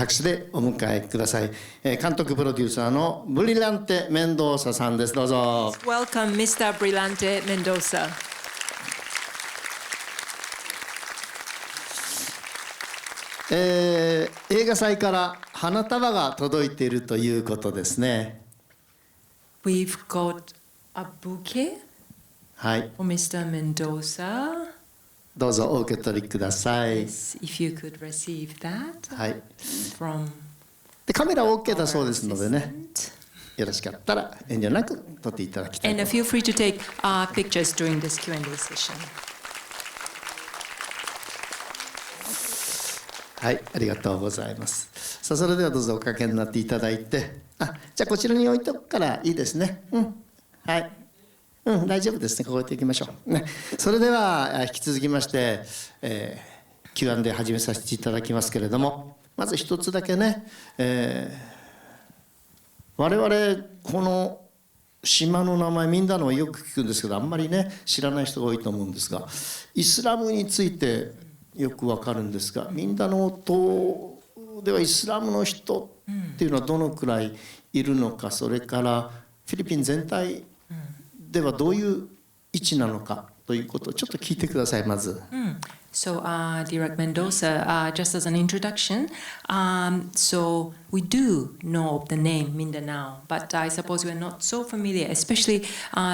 拍手でお迎えください。監督プロデューサーのブリランテ・メンドーサさんです。どうぞ。Welcome, Mr. Brillante Mendoza. 映画祭から花束が届いているということですね。We've got a bouquet はい。 for Mr. Mendoza. どうぞお受け取りください。 Yes, if you could receive that はい。 from でカメラ OK だ our そうですのでね、 assistant. よろしかったら遠慮なく撮っていただきたい And と。 feel free to take pictures during this Q&A session. はい、ありがとうございます。さあ、それではどうぞおかけになっていただいて、じゃあこちらに置いとくからいいですね。はい。大丈夫ですね。ここ置いていきましょう。ね。それでは引き続きまして、Q&A 始めさせていただきますけれども、まず一つだけね、我々この島の名前ミンダナオよく聞くんですけど、あんまりね知らない人が多いと思うんですが、イスラムについてよくわかるんですが、ミンダナオ島ではイスラムの人っていうのはどのくらいいるのか、それからフィリピン全体ではどういう位置なのかということをちょっと聞いてください。まず。So, Direct Mendoza, just as an introduction, so we do know of the name Mindanao, but I suppose we're not so familiar, especially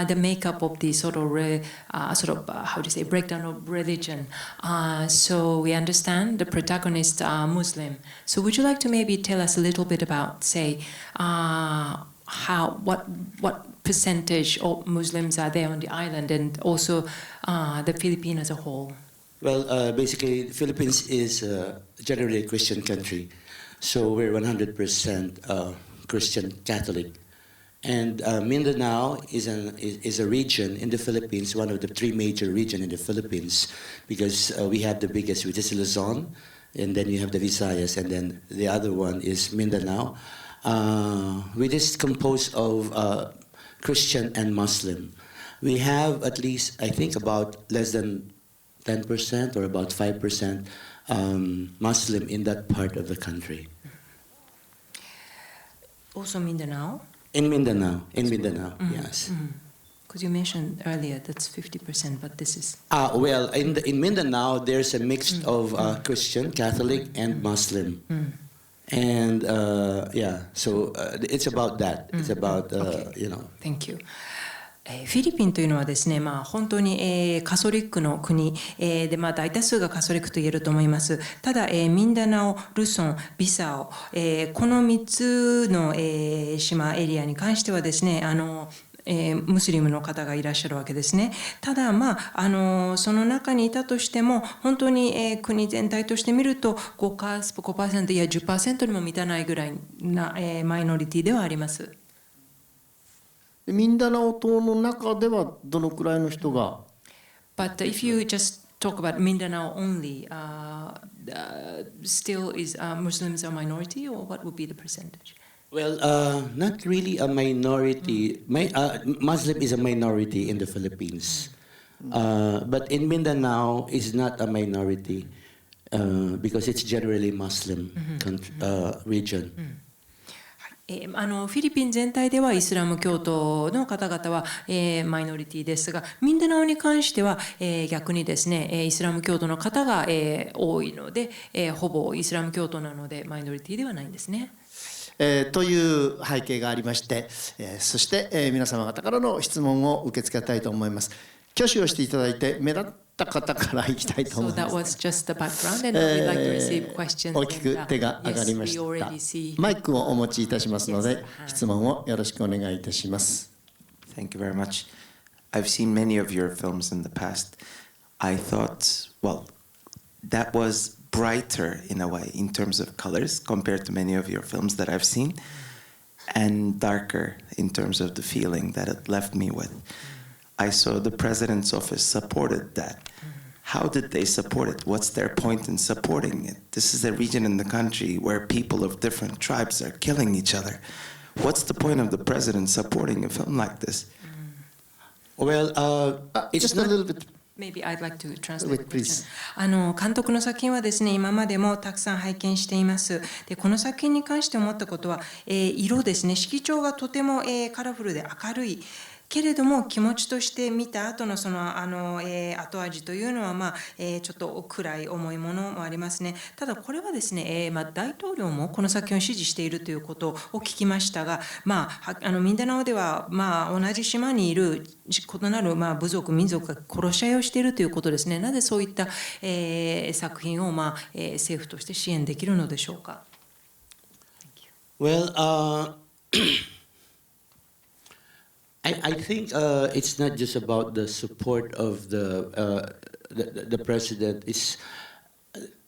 the makeup of the sort of how do you say, breakdown of religion. So we understand the protagonists are Muslim. So would you like to maybe tell us a little bit about, say, what percentage of Muslims are there on the island, and also the Philippines as a whole? Well, basically, the Philippines is generally a Christian country, so we're 100% Christian Catholic. And Mindanao is a region in the Philippines, one of the three major regions in the Philippines, because we have the biggest, which is Luzon, and then you have the Visayas, and then the other one is Mindanao, which is composed of Christian and Muslim. We have at least, I think, about less than 10% or about 5% Muslim in that part of the country. Also Mindanao? In Mindanao, yes. Because you mentioned earlier that's 50%, but this is... Well, in Mindanao, there's a mix of Christian, Catholic, and Muslim. And yeah, so it's about that. It's about, you know. Thank you. フィリピンというのはですね、本当に、カソリックの国、で、大多数がカソリックと言えると思います。ただ、ミンダナオ、ルソン、ビサオ、この3つの、島エリアに関してはですね、ムスリムの方がいらっしゃるわけですね。ただ、その中にいたとしても本当に、国全体として見ると 5% や 10% にも満たないぐらいな、マイノリティではあります。ミンダナオ島の中ではどのくらいの人が But if you just talk about Mindanao only, still is Muslims a minority, or what would be the percentage? Well, not really a minority. Muslim is a minority in the Philippines. But in Mindanao, it's not a minority because it's generally Muslim region. フィリピン全体ではイスラム教徒の方々は、マイノリティですが、ミンダナオに関しては、逆にですね、イスラム教徒の方が、多いので、ほぼイスラム教徒なのでマイノリティではないんですね。という背景がありまして、そして、皆様方からの質問を受け付けたいと思います。挙手をしていただいて目立った方からいきたいと思います。大きく手が上がりました。マイクをお持ちいたしますので、質問をよろしくお願いいたします。Thank you very much. I've seen many of your films in the past. I thought, well, that was brighter in a way in terms of colors compared to many of your films that I've seen, and darker in terms of the feeling that it left me with. I saw the president's office supported that. How did they support it? What's their point in supporting it? This is a region in the country where people of different tribes are killing each other. What's the point of the president supporting a film like this? Well, it's just not a little bit Maybe I'd like to translate the Please. question. 監督の作品はですね、今までもたくさん拝見しています。で、この作品に関して思ったことは、色ですね、色調がとても、カラフルで明るい。けれども気持ちとして見た後の後味というのはちょっと暗い重いものもありますね。ただこれはですね、大統領もこの作品を支持しているということを聞きましたが、ミンダナオでは同じ島にいる異なる部族民族が殺し合いをしているということですね。なぜそういった、作品を政府として支援できるのでしょうか。Well, I think it's not just about the support of the president. It's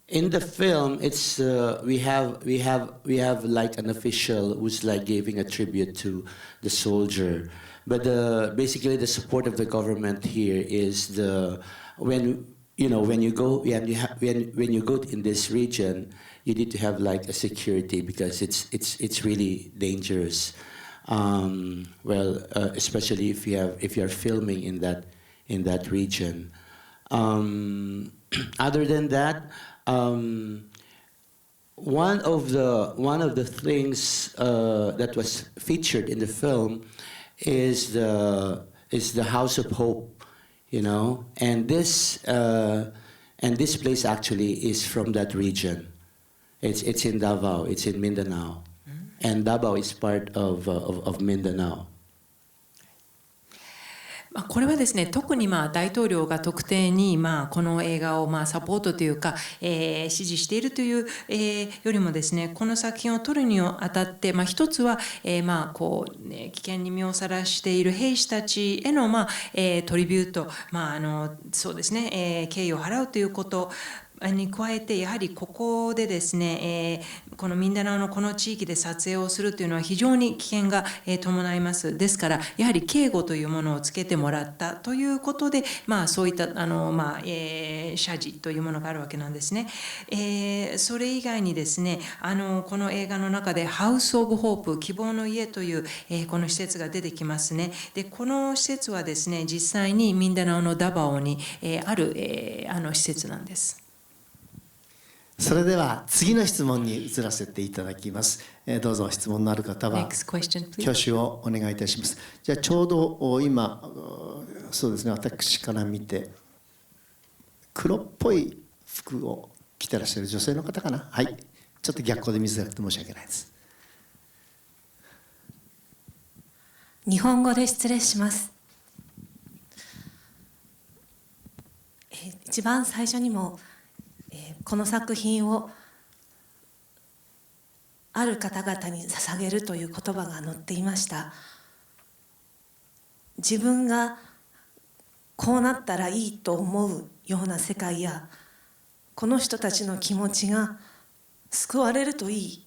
in the film. It's we have like an official who's like giving a tribute to the soldier. But basically the support of the government here is when you go when you go in this region, you need to have like a security because it's really dangerous. Especially if you're filming in that region. Other than that, one of the things that was featured in the film is the House of Hope, and this place actually is from that region. It's in Davao. It's in Mindanao. And Davao is part of Mindanao. これはですね、特に大統領が特定にこの映画をサポートというか、支持しているという、よりもですね、この作品を撮るにあたって、一つは、危険に身をさらしている兵士たちへの、トリビュート、そうですね、敬意を払うということに加えて、やはりここでですね、このミンダナオのこの地域で撮影をするというのは非常に危険が伴います。ですからやはり警護というものをつけてもらったということで、そういった謝辞というものがあるわけなんですね。それ以外にですね、この映画の中でハウス・オブ・ホープ、希望の家という、この施設が出てきますね。で、この施設はですね、実際にミンダナオのダバオに、ある、施設なんです。それでは次の質問に移らせていただきます。どうぞ質問のある方は挙手をお願いいたします。じゃあちょうど今そうですね、私から見て黒っぽい服を着てらっしゃる女性の方かな。はい、ちょっと逆光で見づらくて申し訳ないです。日本語で失礼します。一番最初にもこの作品をある方々に捧げるという言葉が載っていました。自分がこうなったらいいと思うような世界や、この人たちの気持ちが救われるといい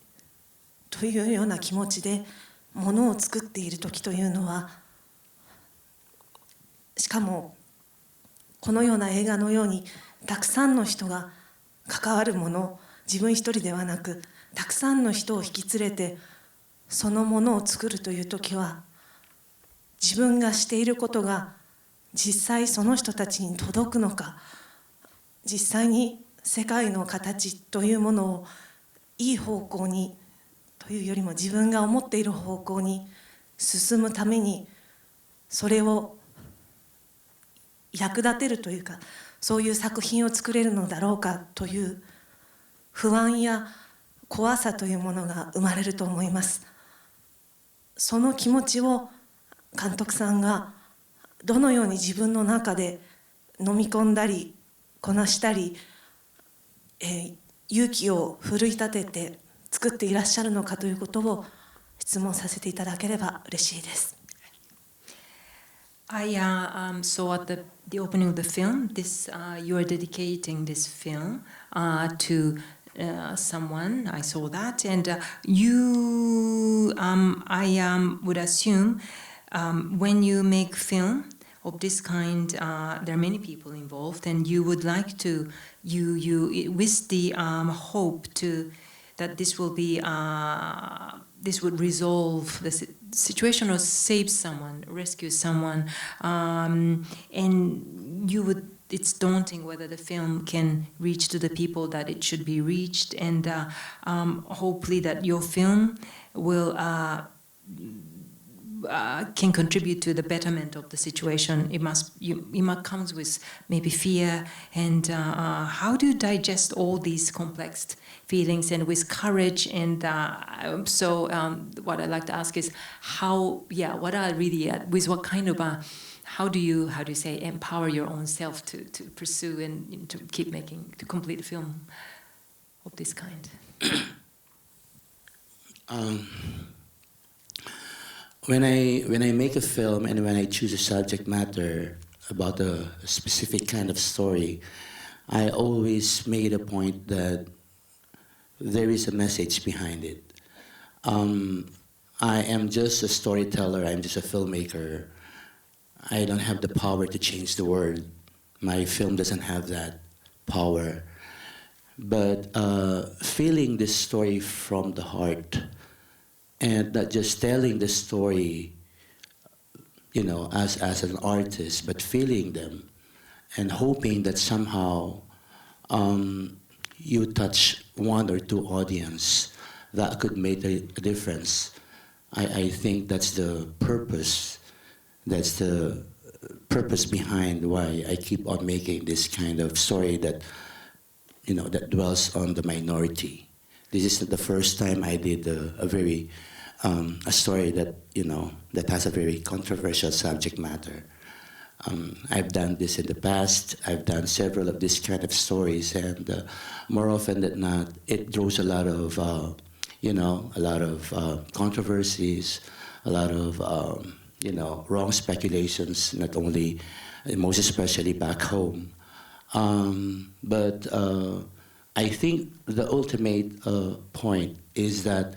というような気持ちでものを作っている時というのは、しかもこのような映画のようにたくさんの人が関わるもの、自分一人ではなくたくさんの人を引き連れてそのものを作るという時は、自分がしていることが実際その人たちに届くのか、実際に世界の形というものをいい方向にというよりも自分が思っている方向に進むために、それを役立てるというか、そういう作品を作れるのだろうかという不安や怖さというものが生まれると思います。その気持ちを監督さんがどのように自分の中で飲み込んだりこなしたり、勇気を奮い立てて作っていらっしゃるのかということを質問させていただければ嬉しいです。I saw at the opening of the film, you are dedicating this film to someone. I saw that, and you, I would assume, when you make film of this kind, there are many people involved, and you would like to, you with the hope that this will be, this would resolve the situation or save someone, rescue someone, and you would it's daunting whether the film can reach to the people that it should be reached, and hopefully that your film will can contribute to the betterment of the situation. It must comes with maybe fear, and how do you digest all these complex feelings and with courage? And what I'd like to ask is what are really with what kind of how do you say empower your own self to pursue and to keep making to complete a film of this kind? When I make a film and when I choose a subject matter about a specific kind of story, I always make it a point that there is a message behind it. I am just a storyteller, I'm just a filmmaker. I don't have the power to change the world. My film doesn't have that power. But feeling this story from the heart, and not just telling the story, as an artist, but feeling them and hoping that somehow you touch one or two audience that could make a difference. I think that's the purpose. That's the purpose behind why I keep on making this kind of story that, that dwells on the minority. This isn't the first time I did a story that, that has a very controversial subject matter. I've done this in the past. I've done several of these kind of stories, and more often than not, it draws a lot of, controversies, a lot of, wrong speculations, not only, most especially back home. But I think the ultimate point is that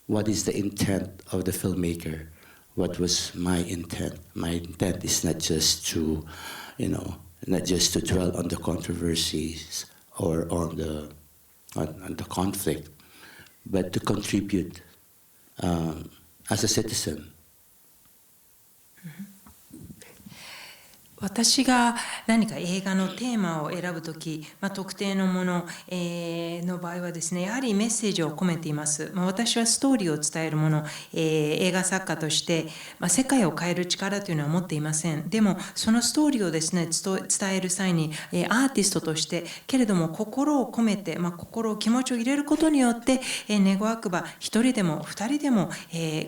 what is the intent of the filmmaker? What was my intent? My intent is not just to, dwell on the controversies or on the conflict, but to contribute as a citizen. Mm-hmm. 私が何か映画のテーマを選ぶとき、特定のもの、の場合はですね、やはりメッセージを込めています。私はストーリーを伝えるもの、映画作家として、世界を変える力というのは持っていません。でもそのストーリーをですね、伝える際に、アーティストとしてけれども心を込めて、気持ちを入れることによって、願わくば一人でも二人でも、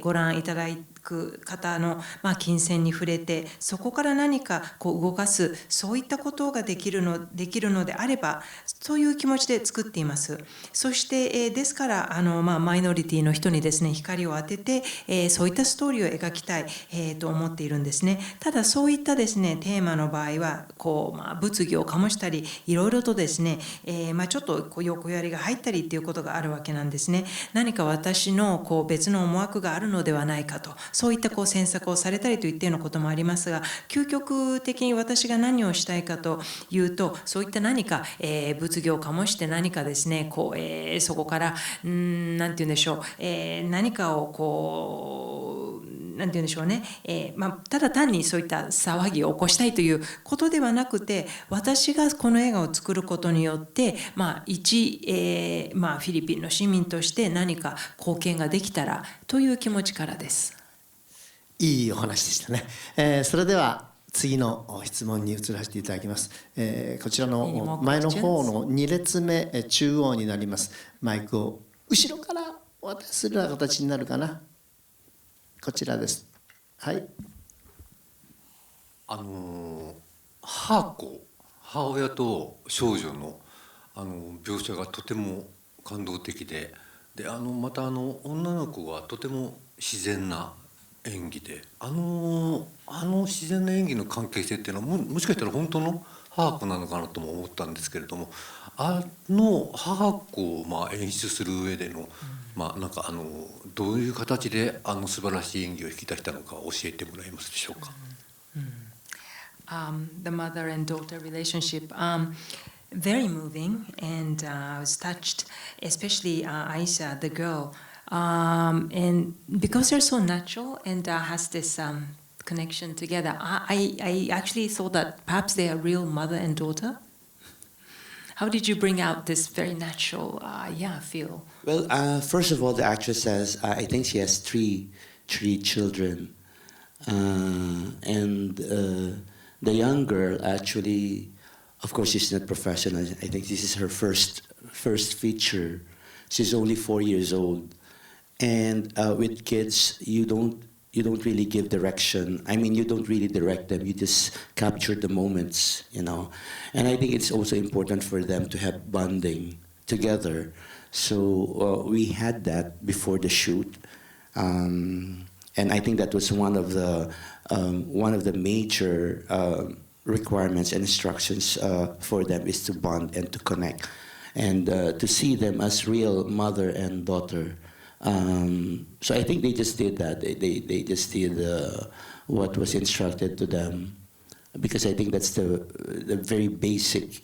ご覧いただいて方の金銭に触れて、そこから何か動かす、そういったことができるのであれば、そういう気持ちで作っています。そして、ですからマイノリティの人にですね、光を当てて、そういったストーリーを描きたい、と思っているんですね。ただそういったですね、テーマの場合は物議を醸したり、いろいろとですね、ちょっと横やりが入ったりっていうことがあるわけなんですね。何か私の別の思惑があるのではないかと、そういった詮索をされたりといったようなこともありますが、究極的に私が何をしたいかというと、そういった何か、物議を醸して何かですね、そこからなんて言うんでしょう、何かをなんて言うんでしょうね、ただ単にそういった騒ぎを起こしたいということではなくて、私がこの映画を作ることによって、一、フィリピンの市民として何か貢献ができたらという気持ちからです。いいお話でしたね。それでは次の質問に移らせていただきます。こちらの前の方の2列目中央になります。マイクを後ろからお渡しするような形になるかな。こちらです。はい。母親と少女の描写がとても感動的で、また女の子がとても自然な演技で、自然な演技の関係性っていうのはもしかしたら本当の母子なのかなとも思ったんですけれども、母子を演出する上での、どういう形で素晴らしい演技を引き出したのか教えてもらえますでしょうか。The mother and daughter relationship, very moving, and I was touched, especially Aisha, the girl, and because they're so natural and has this connection together. I actually thought that perhaps they are real mother and daughter. How did you bring out this very natural, feel? Well, first of all, the actress says I think she has three children, and the young girl actually, of course, she's not professional. I think this is her first feature. She's only 4 years old, and with kids, you don't really give direction. I mean, you don't really direct them. You just capture the moments, you know. And I think it's also important for them to have bonding together. So we had that before the shoot, and I think that was one of the major requirements and instructions for them is to bond and to connect, and to see them as real mother and daughter. So I think they just did that. They just did what was instructed to them, because I think that's the very basic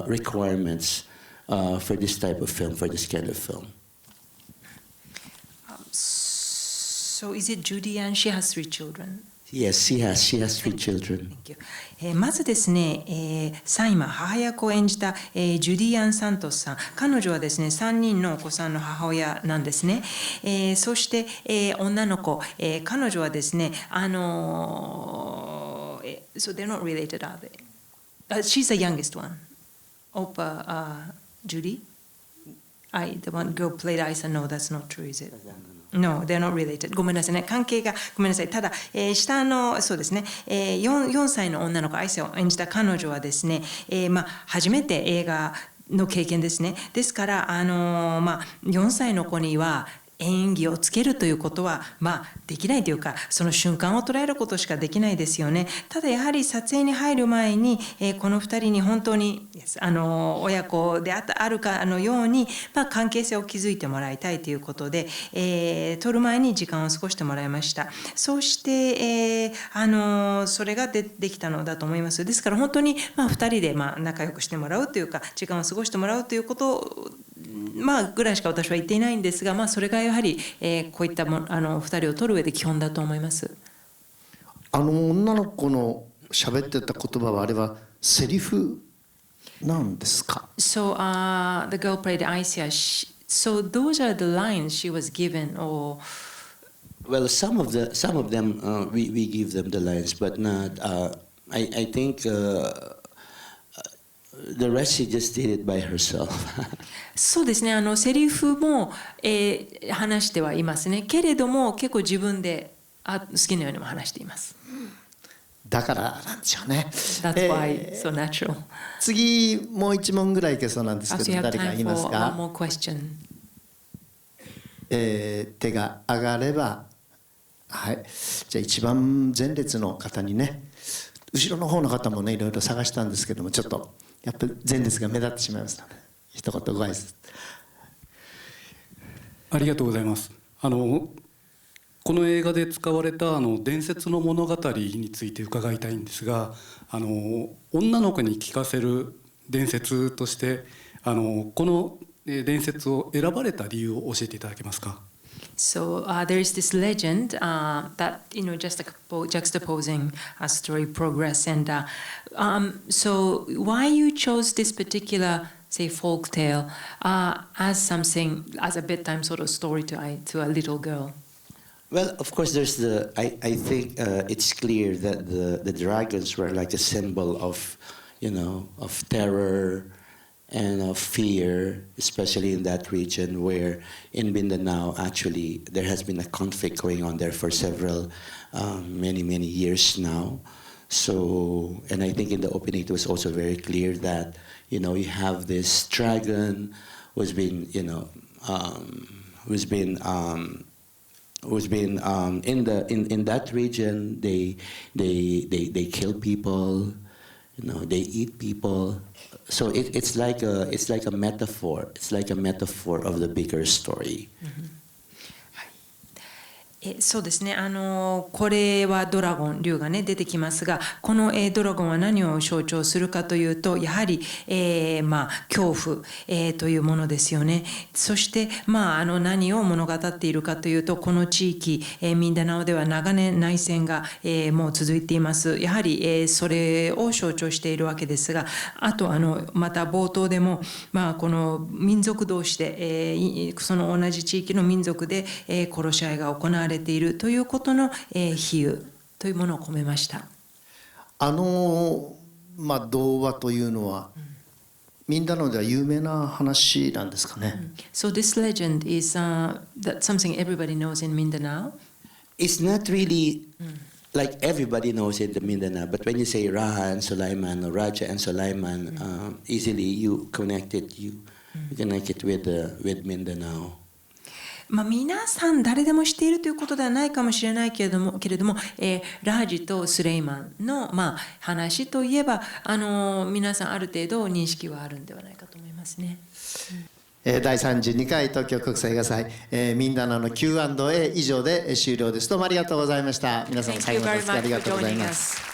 requirements for this type of film, for this kind of film. So is it Judy Ann? She has 3 children. Yes, she has 3 children. Thank you. まずですね、サイマ母役を演じた、ジュディ・アン・サントスさん、彼女はですね3人のお子さんの母親なんですね。そして、女の子、彼女はですねso they're not related, are they? She's the youngest one. Opa, Judy? The one girl played Isa. No, that's not true, is it? No, they're not related. ごめんなさいね。関係がごめんなさい。ただ、下のそうですね、4歳の女の子アイサを演じた彼女はですね、初めて映画の経験ですね。ですから4歳の子には演技をつけるということはできないというか、その瞬間を捉えることしかできないですよね。ただやはり撮影に入る前に、この2人に本当に親子であるかのように、関係性を築いてもらいたいということで、撮る前に時間を過ごしてもらいました。そして、それができたのだと思います。ですから本当に2人で仲良くしてもらうというか、時間を過ごしてもらうということぐらいしか私は言っていないんですが、それがやはり、こういった2人を撮る上で基本だと思います。女の子の喋ってた言葉はあれはセリフなんですか？ So the girl played Aisha. So those are the lines she was given, or Well, some of them we give them the lines, but not. I think the rest she just did it by herself. そうですね。セリフも、話してはいますね。けれども結構自分で好きなようにも話しています。だからなんでしょうね。That's why so natural. 次もう1問ぐらいいけそうなんですけど、誰かいますか？ One more question. 手が上がれば、はい。じゃあ一番前列の方にね、後ろの方の方もねいろいろ探したんですけども、ちょっとやっぱり前列が目立ってしまいますので、一言ご挨拶。ありがとうございます。この映画で使われた伝説の物語について伺いたいんですが、女の子に聞かせる伝説としてこの伝説を選ばれた理由を教えていただけますか？ So there is this legend that just juxtaposing a story progress, and so why you chose this particular, say, folk tale as something, as a bedtime sort of story to a little girl? Well, of course, there's I think it's clear that the dragons were like a symbol of, of terror and of fear, especially in that region where in Mindanao, actually, there has been a conflict going on there for several, many years now. So, and I think in the opening it was also very clear that, you have this dragon who's been, who's been in that region. They kill people, they eat people. So it's like a metaphor. It's like a metaphor of the bigger story. そうですね、これはドラゴン、竜がね出てきますが、この、ドラゴンは何を象徴するかというと、やはり、恐怖、というものですよね。そして、何を物語っているかというと、この地域、ミンダナオでは長年内戦が、もう続いています。やはり、それを象徴しているわけですが、あとまた冒頭でも、この民族同士で、その同じ地域の民族で、殺し合いが行われているということの、比喩というものを込めました。童話というのは、ミンダナオでは有名な話なんですかね。So this legend is that something everybody knows in Mindanao. It's not really like everybody knows in the Mindanao, but when you say Raha and Sulaiman or Raja and Sulaiman, easily you connect it with Mindanao. 皆さん誰でも知っているということではないかもしれないけれども、ラージとスレイマンの、話といえば皆さんある程度認識はあるんではないかと思いますね。第32回東京国際映画祭、ミンダナオの Q&A 以上で終了です。どうもありがとうございました。皆さん最後までお付き合いありがとうございます。